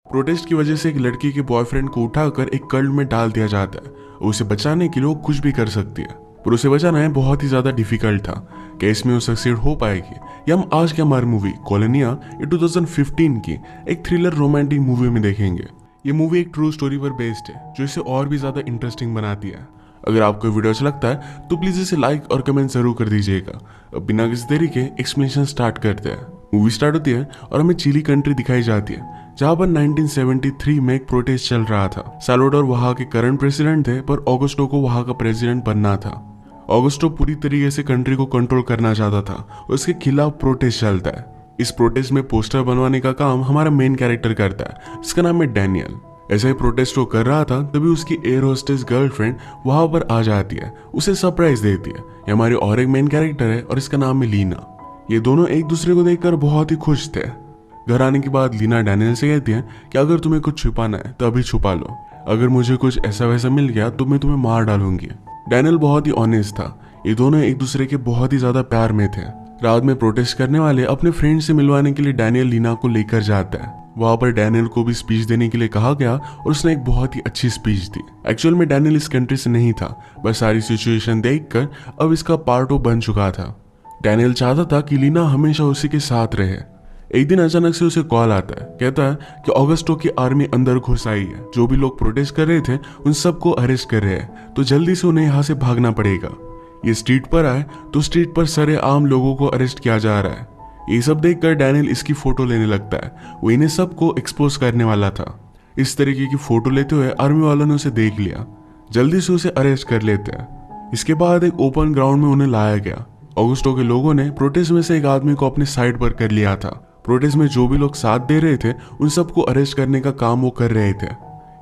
Protest की वजह से एक लड़की के बॉयफ्रेंड को उठाकर एक कल्ट में डाल दिया जाता है और उसे बचाने के लिए वो कुछ भी कर सकती है, पर उसे बचाना है बहुत ही ज्यादा डिफिकल्ट था। क्या इसमें वो सक्सेड हो पाएगी? ये हम आज की हमारी मूवी कॉलोनिया ये 2015 की एक थ्रिलर रोमांटिक मूवी में देखेंगे। ये मूवी एक ट्रू स्टोरी पर बेस्ड है जो इसे और भी ज्यादा इंटरेस्टिंग बनाती है। अगर आपको वीडियो अच्छा लगता है तो प्लीज इसे लाइक और कमेंट जरूर कर दीजिएगा। अब बिना किसी देरी के एक्सप्लेनेशन स्टार्ट करते हैं। मूवी स्टार्ट होती है और हमें चिली कंट्री दिखाई जाती है जहां पर 1973 में एक प्रोटेस्ट चल रहा था। साल्वाडोर वहां के करंट प्रेसिडेंट थे, पर ऑगस्टो को वहां का प्रेसिडेंट बनना था। ऑगस्टो पूरी तरीके से कंट्री को कंट्रोल करना चाहता था और उसके खिलाफ प्रोटेस्ट चलता है। इस प्रोटेस्ट में पोस्टर बनवाने का काम हमारा मेन कैरेक्टर करता है, जिसका नाम है डैनियल। ऐसा ही प्रोटेस्ट वो कर रहा था तभी उसकी एयर होस्टेस गर्लफ्रेंड वहां पर आ जाती है, उसे सरप्राइज देती है। ये हमारी और एक मेन कैरेक्टर है और इसका नाम है लीना। ये दोनों एक दूसरे को देखकर बहुत ही खुश थे। घर आने के बाद लीना डैनियल से कहती है कि अगर तुम्हें कुछ छुपाना है तो अभी छुपा लो, अगर मुझे कुछ ऐसा वैसा मिल गया तो मैं तुम्हें मार डालूंगी। डैनियल बहुत ही ऑनेस्ट था। ये दोनों एक दूसरे के बहुत ही ज्यादा प्यार में थे। रात में प्रोटेस्ट करने वाले अपने फ्रेंड से मिलवाने के लिए डैनियल लीना को लेकर जाता है। वहां पर डैनियल को भी स्पीच देने के लिए कहा गया और उसने एक बहुत ही अच्छी स्पीच दी। एक्चुअल में डैनियल इस कंट्री से नहीं था, बस सारी सिचुएशन देखकर अब इसका पार्ट वो बन चुका था। डैनियल चाहता था कि लीना हमेशा उसी के साथ रहे। एक दिन अचानक से उसे कॉल आता है, कहता है कि ऑगस्टो की आर्मी अंदर घुस आई है, जो भी लोग प्रोटेस्ट कर रहे थे उन सबको अरेस्ट कर रहे हैं, तो जल्दी से उन्हें यहाँ से भागना पड़ेगा। ये स्ट्रीट पर आए तो स्ट्रीट पर सरेआम लोगों को अरेस्ट किया जा रहा है। ये सब देखकर डैनियल इसकी फोटो लेने लगता है। वो इन्हें सबको एक्सपोज करने वाला था। इस तरीके की फोटो लेते हुए आर्मी वालों ने उसे देख लिया, जल्दी से उसे अरेस्ट कर लेते हैं। इसके बाद एक ओपन ग्राउंड में उन्हें लाया गया। ऑगस्टो के लोगों ने प्रोटेस्ट में से एक आदमी को अपने साइड पर कर लिया था। प्रोटेस्ट में जो भी लोग साथ दे रहे थे उन सबको अरेस्ट करने का काम वो कर रहे थे।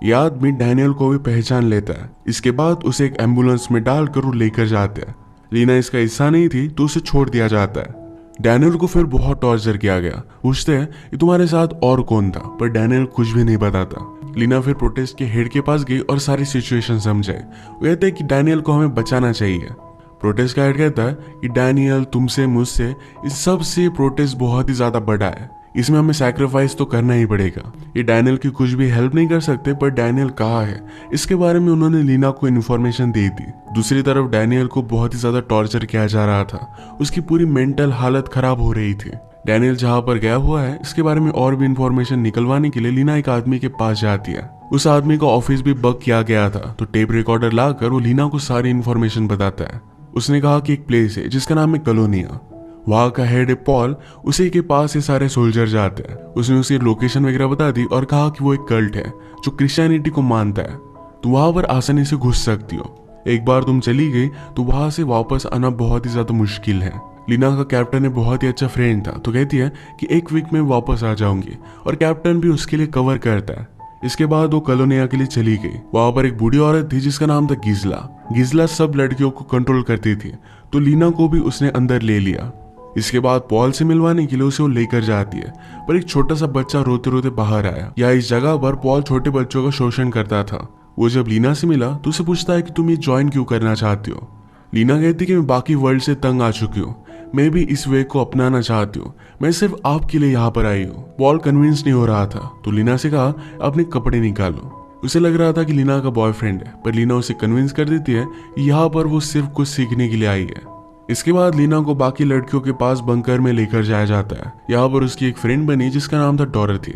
यह आदमी डैनियल को भी पहचान लेता है। इसके बाद उसे एक एम्बुलेंस में डालकर वो लेकर जाते हैं। लीना इसका हिस्सा नहीं थी तो उसे छोड़ दिया जाता है। डैनियल को फिर बहुत टॉर्चर किया गया। पूछते हैं कि तुम्हारे साथ और कौन था, पर डैनियल कुछ भी नहीं बताता। लीना फिर प्रोटेस्ट के हेड के पास गई और सारी सिचुएशन समझाई। वो कहते हैं कि डैनियल को हमें बचाना चाहिए। प्रोटेस्ट का हेड कहता है कि डैनियल तुमसे मुझसे इस सब से प्रोटेस्ट बहुत ही ज्यादा बड़ा है, इसमें हमें सैक्रिफाइस तो करना ही पड़ेगा। ये डैनियल की कुछ भी हेल्प नहीं कर सकते, पर डैनियल कहाँ है इसके बारे में उन्होंने लीना को इन्फॉर्मेशन दे दी। दूसरी तरफ डैनियल को बहुत ही ज्यादा टॉर्चर किया जा रहा था। उसकी पूरी मेंटल हालत खराब हो रही थी। डैनियल जहाँ पर गया हुआ है इसके बारे में और भी इन्फॉर्मेशन निकलवाने के लिए लीना एक आदमी के पास जाती है। उस आदमी का ऑफिस भी बग किया गया था, तो टेप रिकॉर्डर लाकर वो लीना को सारी इन्फॉर्मेशन बताता है। उसने कहा कि एक प्लेस है जिसका नाम है कॉलोनिया। वहां का हेड है पॉल, उसी के पास ये सारे सोल्जर जाते हैं। उसने उसकी लोकेशन वगैरह बता दी और कहा कि वो एक कल्ट है जो क्रिश्चियनिटी को मानता है, तो वहां पर आसानी से घुस सकती हो। एक बार तुम चली गई तो वहां से वापस आना बहुत ही ज्यादा मुश्किल है। लीना का कैप्टन एक बहुत ही अच्छा फ्रेंड था, तो कहती है कि एक वीक में वापस आ जाऊंगी, और कैप्टन भी उसके लिए कवर करता है। इसके बाद वो कॉलोनिया के लिए चली गई। वहां पर एक बूढ़ी औरत थी जिसका नाम था गिजला। गिजला सब लड़कियों को कंट्रोल करती थी, तो लीना को भी उसने अंदर ले लिया। इसके बाद पॉल से मिलवाने के लिए उसे वो लेकर जाती है, पर एक छोटा सा बच्चा रोते रोते बाहर आया। या इस जगह पर पॉल छोटे बच्चों का शोषण करता था। वो जब लीना से मिला तो उसे पूछता है कि तुम ये ज्वाइन क्यों करना चाहती हो। लीना कहती कि मैं बाकी वर्ल्ड से तंग आ चुकी हूँ, मैं भी इस वे को अपनाना चाहती हूँ, मैं सिर्फ आपके लिए यहाँ पर आई हूँ। पॉल कन्विंस नहीं हो रहा था, तो लीना से कहा अपने कपड़े निकालो। उसे लग रहा था कि लीना का बॉयफ्रेंड है, पर लीना उसे कन्विंस कर देती है कि यहाँ पर वो सिर्फ कुछ सीखने के लिए आई है। इसके बाद लीना को बाकी लड़कियों के पास बंकर में लेकर जाया जाता है। यहाँ पर उसकी एक फ्रेंड बनी जिसका नाम था डोरथी।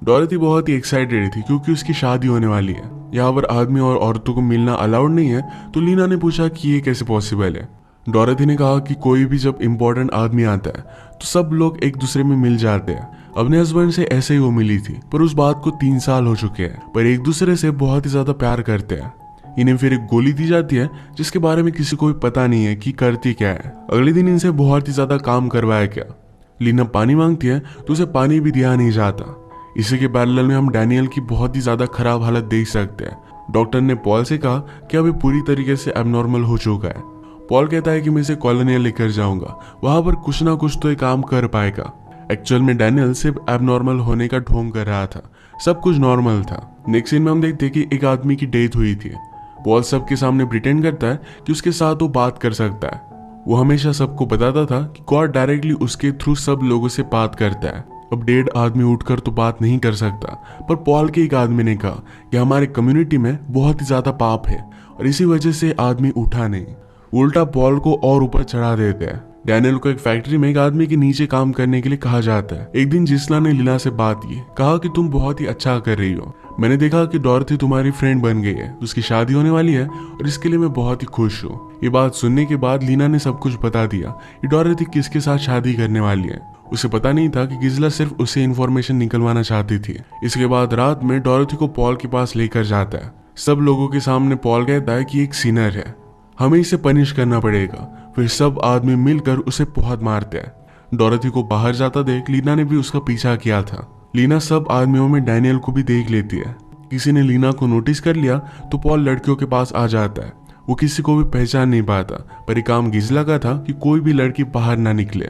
डोरथी बहुत ही एक्साइटेड थी क्योंकि उसकी शादी होने वाली है। यहाँ पर आदमी और औरतों को मिलना अलाउड नहीं है, तो लीना ने पूछा कि ये कैसे पॉसिबल है। डोरथी ने कहा कि कोई भी जब इम्पोर्टेंट आदमी आता है तो सब लोग एक दूसरे में मिल जाते हैं। अपने हस्बैंड से ऐसे ही वो मिली थी, पर उस बात को 3 साल हो चुके हैं, पर एक दूसरे से बहुत ही ज्यादा प्यार करते हैं। इन्हें फिर एक गोली दी जाती है जिसके बारे में किसी को भी पता नहीं है कि करती क्या है। अगले दिन इनसे बहुत ही ज्यादा काम करवाया गया। लीना पानी मांगती है तो उसे पानी भी दिया नहीं जाता। इसी के पैरेलल में हम डैनियल की बहुत ही ज्यादा खराब हालत देख सकते हैं। डॉक्टर ने पॉल से कहा कि अभी पूरी तरीके से एबनॉर्मल हो चुका है। पॉल कहता है कि मैं इसे कॉलोनिया लेकर जाऊंगा, वहां पर कुछ ना कुछ तो ये काम कर पाएगा। एक्चुअल में डैनियल सिर्फ एबनॉर्मल होने का ढोंग कर रहा था, सब कुछ नॉर्मल था। नेक्स्ट सीन में हम देखते हैं कि एक आदमी की डेथ हुई थी। पॉल सबके सामने प्रिटेंड करता है कि उसके साथ वो बात कर सकता है। वो हमेशा सबको बताता था कि गॉड डायरेक्टली उसके थ्रू सब लोगों से बात करता है। अब डेड आदमी उठकर तो बात नहीं कर सकता, पर पॉल के एक आदमी ने कहा कि हमारे कम्युनिटी में बहुत ही ज्यादा पाप है और इसी वजह से आदमी उठा नहीं। उल्टा पॉल को और ऊपर चढ़ा देते हैं। डैनियल को एक फैक्ट्री में एक आदमी के नीचे काम करने के लिए कहा जाता है। एक दिन जिस्ला ने लीना से बात की, कहा कि तुम बहुत ही अच्छा कर रही हो, मैंने देखा कि डॉरथी तुम्हारी फ्रेंड बन गई है, उसकी शादी होने वाली है और इसके लिए मैं बहुत ही खुश हूँ। ये बात सुनने के बाद लीना ने सब कुछ बता दिया कि डॉरथी किसके साथ शादी करने वाली है। उसे पता नहीं था कि गिज़ला सिर्फ उससे इन्फॉर्मेशन निकलवाना चाहती थी। इसके बाद रात में डॉरथी को पॉल के पास लेकर जाता है। सब लोगों के सामने पॉल कहता है कि एक सिनर है, हमें इसे पनिश करना पड़ेगा। फिर सब आदमी मिलकर उसे बहुत मारते हैं। डॉरथी को बाहर जाता देख लीना ने भी उसका पीछा किया था। लीना सब आदमियों में डैनियल को भी देख लेती है। किसी ने लीना को नोटिस कर लिया तो पॉल लड़कियों के पास आ जाता है। वो किसी को भी पहचान नहीं पाता, पर ये काम गिज़ला का था कि कोई भी लड़की बाहर ना निकले।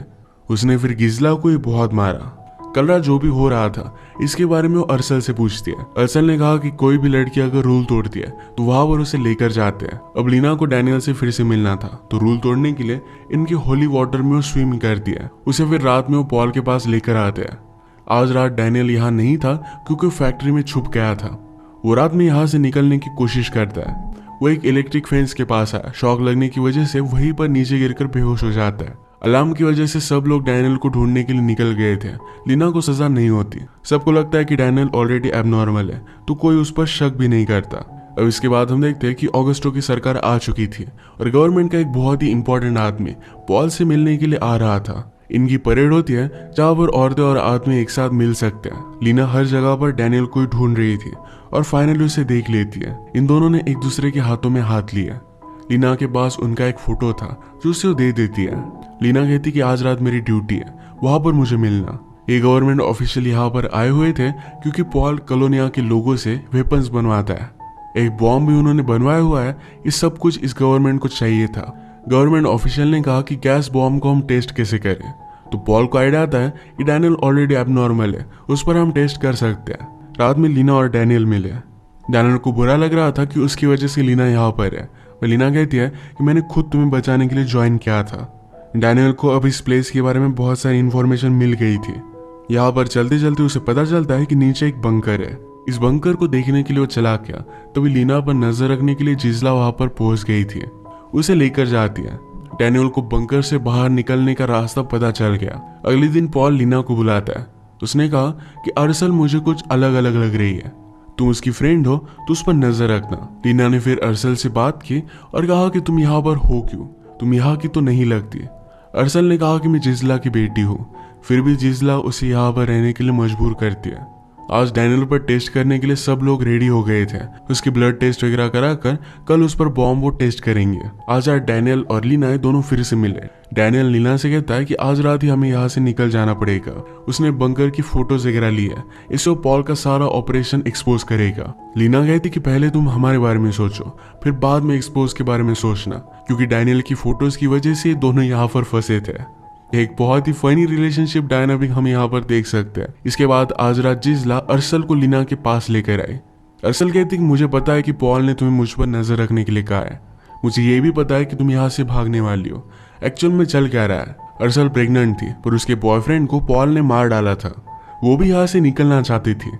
उसने फिर गिज़ला को ही बहुत मारा। कल रात जो भी हो रहा था इसके बारे में वो अरसल से पूछती है। अरसल ने कहा कि कोई भी लड़की अगर रूल तोड़ती है तो वहां पर उसे लेकर जाते हैं। अब लीना को डैनियल से फिर से मिलना था, तो रूल तोड़ने के लिए इनके होली वाटर में वो स्विमिंग करती है। उसे फिर रात में वो पॉल के पास लेकर आते हैं। आज रात डैनियल यहाँ नहीं था क्योंकि वो फैक्ट्री में छुप गया था। वो रात में यहाँ से निकलने की कोशिश करता है। वो एक इलेक्ट्रिक फेंस के पास आया। शॉक लगने की वजह से वहीं पर नीचे गिरकर बेहोश हो जाता है। अलार्म की वजह से सब लोग डैनियल को ढूंढने के लिए निकल गए थे। लीना को सजा नहीं होती। सबको लगता है कि डैनियल ऑलरेडी एबनॉर्मल है, तो कोई उस पर शक भी नहीं करता। अब इसके बाद हम देखते हैं कि ऑगस्टो की सरकार आ चुकी थी और गवर्नमेंट का एक बहुत ही इंपॉर्टेंट आदमी पॉल से मिलने के लिए आ रहा था। इनकी परेड होती है जहाँ पर औरतें और आदमी एक साथ मिल सकते हैं। लीना हर जगह पर डैनियल को ही ढूंढ रही थी और फाइनली उसे देख लेती है। इन दोनों ने एक दूसरे के हाथों में हाथ लिया। लीना के पास उनका एक फोटो था जो उसे वो दे देती है। लीना कहती कि आज रात मेरी ड्यूटी है, वहां पर मुझे मिलना। ये गवर्नमेंट ऑफिशियल यहाँ पर आए हुए थे क्योंकि पॉल कॉलोनिया के लोगों से वेपन्स बनवाता है। एक बॉम्ब भी उन्होंने बनवाया हुआ है। ये सब कुछ इस गवर्नमेंट को चाहिए था। गवर्नमेंट ऑफिशियल ने कहा कि गैस बॉम्ब को हम टेस्ट कैसे करें, तो पॉल को आइडिया आता है कि डैनियल ऑलरेडी एबनॉर्मल है, उस पर हम टेस्ट कर सकते हैं। रात में लीना और डैनियल मिले। डैनियल को बुरा लग रहा था कि उसकी वजह से लीना यहाँ पर है। लीना कहती है कि मैंने खुद तुम्हें बचाने के लिए ज्वाइन किया था। डैनियल को अब इस प्लेस के बारे में बहुत सारी इन्फॉर्मेशन मिल गई थी। यहाँ पर चलते चलते उसे पता चलता है कि नीचे एक बंकर है। इस बंकर को देखने के लिए वो चला गया। तभी लीना पर नजर रखने के लिए जिज़ला वहां पर पहुंच गई थी। उसे लेकर जाती है। डैनियल को बंकर से बाहर निकलने का रास्ता पता चल गया। अगले दिन पॉल लीना को बुलाता है। उसने कहा कि अरसल मुझे कुछ अलग अलग लग रही है, तुम उसकी फ्रेंड हो तो उस पर नजर रखना। लीना ने फिर अरसल से बात की और कहा कि तुम यहाँ पर हो क्यों, तुम यहाँ की तो नहीं लगती। अरसल ने कहा कि मैं जिज़ला की बेटी हूँ। फिर भी जिज़ला उसे यहाँ पर रहने के लिए मजबूर करती है। आज डैनियल पर टेस्ट करने के लिए सब लोग रेडी हो गए थे। उसकी ब्लड टेस्ट वगैरह कराकर कल उस पर बॉम्ब वो टेस्ट करेंगे। आज रात डैनियल और लीना दोनों फिर से मिले। डैनियल लीना से कहता है कि आज रात ही हमें यहाँ से निकल जाना पड़ेगा। उसने बंकर की फोटोज वगैरह ली है, इससे पॉल का सारा ऑपरेशन एक्सपोज करेगा। लीना कहती कि पहले तुम हमारे बारे में सोचो, फिर बाद में एक्सपोज के बारे में सोचना, क्योंकि डैनियल की फोटोज की वजह से दोनों यहाँ पर फंसे थे। एक बहुत ही फनी रिलेशनशिप डायनामिक हम यहाँ पर देख सकते हैं। इसके बाद आज रात जिज़ला अरसल को लीना के पास लेकर आई। अरसल कहती कि मुझे पता है कि पॉल ने तुम्हें मुझ पर नजर रखने के लिए कहा है। मुझे ये भी पता है कि तुम यहाँ से भागने वाली हो। एक्चुअल में चल क्या रहा है, अरसल प्रेग्नेंट थी, पर उसके बॉयफ्रेंड को पॉल ने मार डाला था। वो भी यहाँ से निकलना चाहती थी।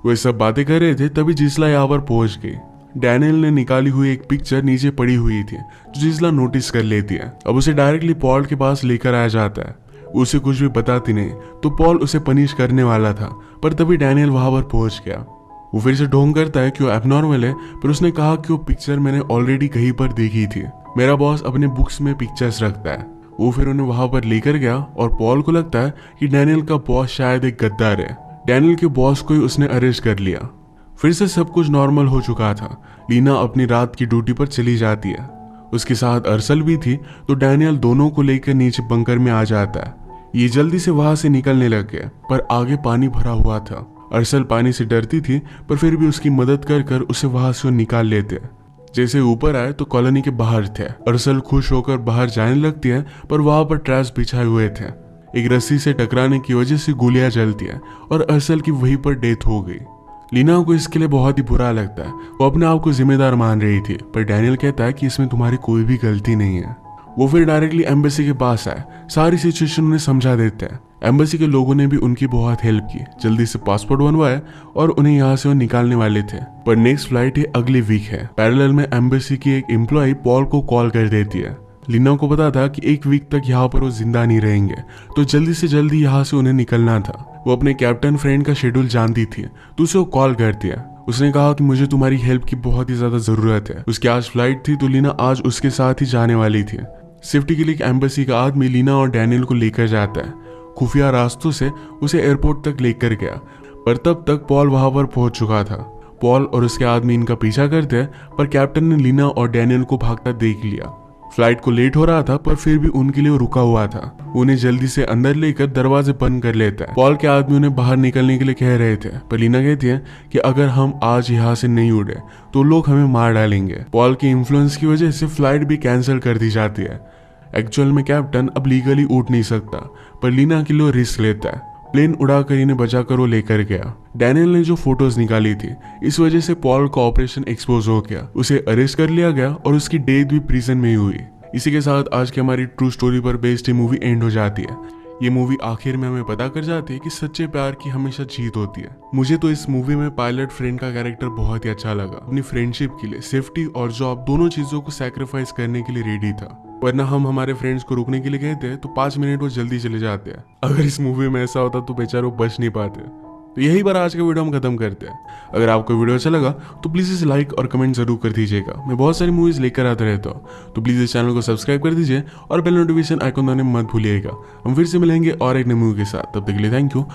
वो सब बातें कर रहे थे तभी जिज़ला यहाँ पर पहुंच गई। डैनियल ने निकाली हुई एक पिक्चर नीचे पड़ी हुई थी जो जिज़ला नोटिस कर लेती है। अब उसे डायरेक्टली पॉल के पास लेकर आया जाता है। उसे कुछ भी बताती नहीं तो पॉल उसे पनिश करने वाला था, पर तभी डैनियल वहां पर पहुंच गया। वो फिर से ढोंग करता है कि वो एबनॉर्मल है, पर उसने कहा कि वो पिक्चर मैंने ऑलरेडी कहीं पर देखी थी। मेरा बॉस अपने बुक्स में पिक्चर्स रखता है। वो फिर उन्हें वहां पर लेकर गया और पॉल को लगता है कि डैनियल का बॉस शायद एक गद्दार है। डैनियल के बॉस को ही उसने अरेस्ट कर लिया। फिर से सब कुछ नॉर्मल हो चुका था। लीना अपनी रात की ड्यूटी पर चली जाती है। उसके साथ अरसल भी थी, तो डैनियल दोनों को लेकर नीचे बंकर में आ जाता है। ये जल्दी से वहां से निकलने लग गए, पर आगे पानी भरा हुआ था। अरसल पानी से डरती थी, पर फिर भी उसकी मदद कर उसे वहां से निकाल लेते। जैसे ऊपर आए तो कॉलोनी के बाहर थे। अरसल खुश होकर बाहर जाने लगती है, पर वहां पर ट्रैश बिछाए हुए थे। एक रस्सी से टकराने की वजह से गोलियां चलती है और अरसल की वहीं पर डेथ हो गई। लीना को इसके लिए बहुत ही बुरा लगता है। वो अपने आप को जिम्मेदार मान रही थी, पर डैनियल कहता है कि इसमें तुम्हारी कोई भी गलती नहीं है। वो फिर डायरेक्टली एम्बेसी के पास आए, सारी सिचुएशन उन्हें समझा देते हैं। एम्बेसी के लोगों ने भी उनकी बहुत हेल्प की, जल्दी से पासपोर्ट बनवाया और उन्हें यहाँ से वो निकालने वाले थे। पर नेक्स्ट फ्लाइट ये अगले वीक है। पैरेलल में एम्बेसी की एक एम्प्लॉय पॉल को कॉल कर देती है। लीना को पता था कि एक वीक तक यहाँ पर वो जिंदा नहीं रहेंगे, तो जल्दी से जल्दी यहाँ से उन्हें निकलना था। वो अपने कैप्टन फ्रेंड का शेड्यूल जानती थी, तो उसे वो कॉल करती है। उसने कहा कि मुझे तुम्हारी हेल्प की बहुत ही ज्यादा जरूरत है। उसकी आज फ्लाइट थी, तो लीना आज उसके साथ ही जाने वाली थी। सेफ्टी के लिए एक एम्बेसी का आदमी लीना और डैनियल को लेकर जाता है। खुफिया रास्तों से उसे एयरपोर्ट तक लेकर गया, पर तब तक पॉल वहां पर पहुंच चुका था। पॉल और उसके आदमी इनका पीछा करते हैं, पर कैप्टन ने लीना और डैनियल को भागता देख लिया। फ्लाइट को लेट हो रहा था, पर फिर भी उनके लिए वो रुका हुआ था। उन्हें जल्दी से अंदर लेकर दरवाजे बंद कर लेता है। पॉल के आदमी उन्हें बाहर निकलने के लिए कह रहे थे, पर लीना कहती है कि अगर हम आज यहाँ से नहीं उड़े तो लोग हमें मार डालेंगे। पॉल के इन्फ्लुएंस की वजह से फ्लाइट भी कैंसिल कर दी जाती है। एक्चुअल में कैप्टन अब लीगली उठ नहीं सकता, पर लीना के लिए रिस्क लेता है। प्लेन उड़ाकर इन्हें बचाकर वो लेकर गया। डैनियल ने जो फोटोज निकाली थी, इस वजह से पॉल का ऑपरेशन एक्सपोज हो गया। उसे अरेस्ट कर लिया गया और उसकी डेथ भी प्रिजन में ही हुई। इसी के साथ आज की हमारी ट्रू स्टोरी पर बेस्ड मूवी एंड हो जाती है। ये मूवी आखिर में हमें पता कर जाती है कि सच्चे प्यार की हमेशा जीत होती है। मुझे तो इस मूवी में पायलट फ्रेंड का कैरेक्टर बहुत ही अच्छा लगा। अपनी फ्रेंडशिप के लिए सेफ्टी और जॉब दोनों चीजों को सैक्रिफाइस करने के लिए रेडी था। वरना हम हमारे फ्रेंड्स को रुकने के लिए कहते हैं तो 5 मिनट वो जल्दी चले जाते हैं। अगर इस मूवी में ऐसा होता तो बेचारे बच नहीं पाते। तो यही बार आज का वीडियो हम खत्म करते हैं। अगर आपको वीडियो अच्छा लगा तो प्लीज़ इसे लाइक और कमेंट जरूर कर दीजिएगा। मैं बहुत सारी मूवीज़ लेकर आता रहता हूँ, तो प्लीज़ इस चैनल को सब्सक्राइब कर दीजिए और बेल नोटिफिकेशन आइकन दबाने मत भूलिएगा। हम फिर से मिलेंगे और एक नई मूवी के साथ। तब तक के लिए थैंक यू।